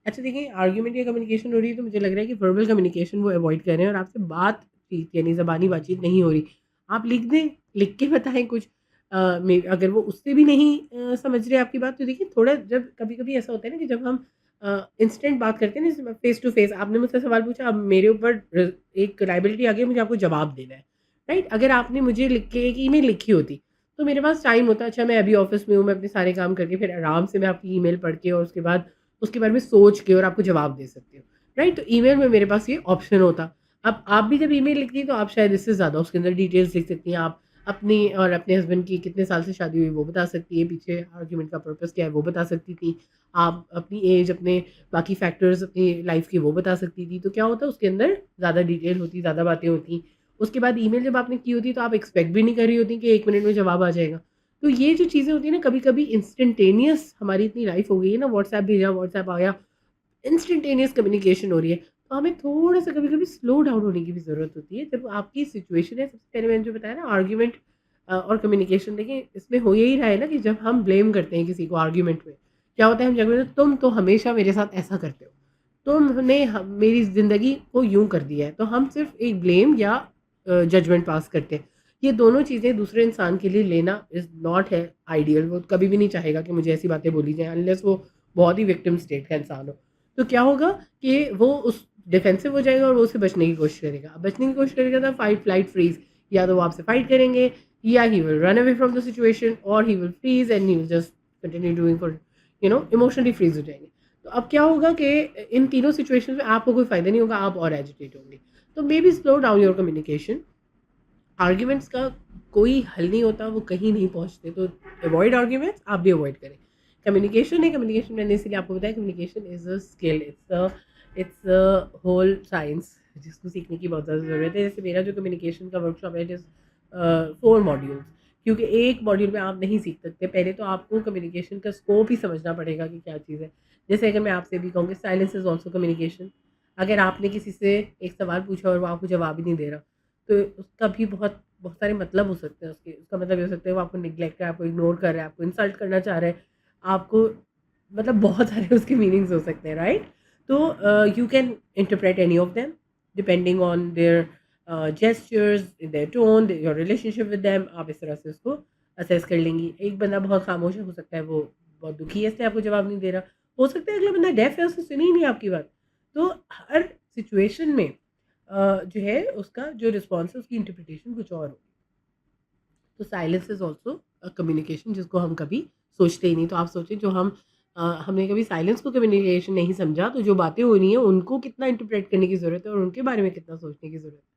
अच्छा देखिए, आर्ग्यूमेंट या कम्युनिकेशन हो रही है तो मुझे लग रहा है कि वर्बल कम्युनिकेशन वो अवॉइड कर रहे हैं और आपसे बातचीत यानी ज़बानी बातचीत नहीं हो रही। आप लिख दें, लिख के बताएँ कुछ। अगर वो उससे भी नहीं समझ रहे आपकी बात, तो देखिए थोड़ा, जब कभी-कभी ऐसा होता है ना कि जब हम इंस्टेंट बात करते हैं ना, जैसे फेस टू फेस आपने मुझसे सवाल पूछा, अब मेरे ऊपर एक लायबिलिटी आ गई, मुझे आपको जवाब देना है, राइट? अगर आपने मुझे लिख के एक ईमेल लिखी होती, तो मेरे पास टाइम होता, अच्छा मैं अभी ऑफ़िस में हूँ, मैं अपने सारे काम करके फिर आराम से मैं आपकी ईमेल पढ़ के और उसके बारे में सोच के और आपको जवाब दे सकती हूँ, राइट? तो ईमेल में मेरे पास ये ऑप्शन होता। अब आप भी जब ईमेल लिखती हैं तो आप शायद इससे ज़्यादा उसके अंदर डिटेल्स लिख सकती हैं। आप अपनी और अपने हस्बैंड की कितने साल से शादी हुई वो बता सकती हैं, पीछे आर्गुमेंट का पर्पस क्या है वो बता सकती थी। आप अपनी एज, अपने बाकी फैक्टर्स अपनी लाइफ के वो बता सकती थी। तो क्या होता है, उसके अंदर ज़्यादा डिटेल होती, ज़्यादा बातें होती। उसके बाद ईमेल जब आपने की होती तो आप एक्सपेक्ट भी नहीं कर रही होती कि 1 मिनट में जवाब आ जाएगा। तो ये जो चीज़ें होती हैं ना, कभी-कभी इंस्टेंटेनियस हमारी इतनी लाइफ हो गई है ना, व्हाट्सएप भेजा, व्हाट्सएप आया, इंस्टेंटेनियस कम्युनिकेशन हो रही है। तो हमें थोड़ा-सा कभी-कभी स्लो डाउन होने की भी ज़रूरत होती है। जब आपकी सिचुएशन है, सबसे पहले मैंने जो बताया ना, आर्गुमेंट और कम्युनिकेशन, देखिए इसमें हो यही रहा है ना कि जब हम ब्लेम करते हैं किसी को आर्गुमेंट में, क्या होता है, हम झगड़े में, तुम तो हमेशा मेरे साथ ऐसा करते हो। तुमने मेरी ज़िंदगी को यूँ कर दिया है। तो हम सिर्फ़ एक ब्लेम या जजमेंट पास करते हैं। ये दोनों चीज़ें दूसरे इंसान के लिए लेना इज़ नॉट है आइडियल। वो कभी भी नहीं चाहेगा कि मुझे ऐसी बातें बोली जाएँ, अनलेस वो बहुत ही विक्टिम स्टेट का इंसान हो। तो क्या होगा कि वो उस डिफेंसिव हो जाएगा और वो उससे बचने की कोशिश करेगा। अब बचने की कोशिश करेगा तो फाइट, फ्लाइट, फ्रीज़, या तो वो आपसे फाइट करेंगे, या he will run away from the situation, और he will freeze and he will just continue doing for emotionally freeze हो जाएँगे। तो अब क्या होगा कि इन तीनों सिचुएशन में आपको कोई फ़ायदा नहीं होगा, आप और एजिटेट होंगे। तो may be slow down your communication. Arguments का कोई हल नहीं होता, वो कहीं नहीं पहुँचते, तो अवॉइड आर्ग्यूमेंट्स, आप भी अवॉइड करें। कम्युनिकेशन है, कम्युनिकेशन मैंने इसीलिए आपको बताया, communication is a skill, it's a whole science जिसको सीखने की बहुत ज़्यादा ज़रूरत है। जैसे मेरा जो कम्युनिकेशन का वर्कशॉप है, इट इज़ 4 मॉड्यूल्स, क्योंकि एक मॉड्यूल में आप नहीं सीख सकते। पहले तो आपको कम्युनिकेशन का स्कोप ही समझना पड़ेगा कि क्या चीज़ है। जैसे अगर मैं आपसे भी कहूँ कि साइलेंस इज़ ऑल्सो कम्युनिकेशन। अगर आपने किसी से एक सवाल पूछा और वो आपको जवाब ही नहीं दे रहा, तो उसका भी बहुत बहुत सारे मतलब हो सकते हैं उसके। उसका मतलब ये हो सकता है वो आपको नेग्लेक्ट कर रहा है, आपको इग्नोर कर रहा है, आपको इंसल्ट करना चाह रहा है, आपको, मतलब बहुत सारे उसके मीनिंग्स हो सकते हैं, राइट? तो you can interpret any of them depending on their gestures, their tone, your relationship with them. आप इस तरह से उसको असेस कर लेंगी। एक बंदा बहुत खामोश है, हो सकता है वो बहुत दुखी है इसलिए आपको जवाब नहीं दे रहा। हो सकता है अगला बंदा डेफ है, उसने सुनी ही नहीं आपकी बात। तो हर सिचुएशन में जो है उसका जो रिस्पॉन्स है उसकी इंटरप्रिटेशन कुछ और हो। तो साइलेंस इज ऑल्सो कम्युनिकेशन, जिसको हम कभी सोचते ही नहीं। तो आप सोचें, जो हमने कभी साइलेंस को कम्युनिकेशन नहीं समझा, तो जो बातें हो रही हैं उनको कितना इंटरप्रेट करने की ज़रूरत है और उनके बारे में कितना सोचने की ज़रूरत है।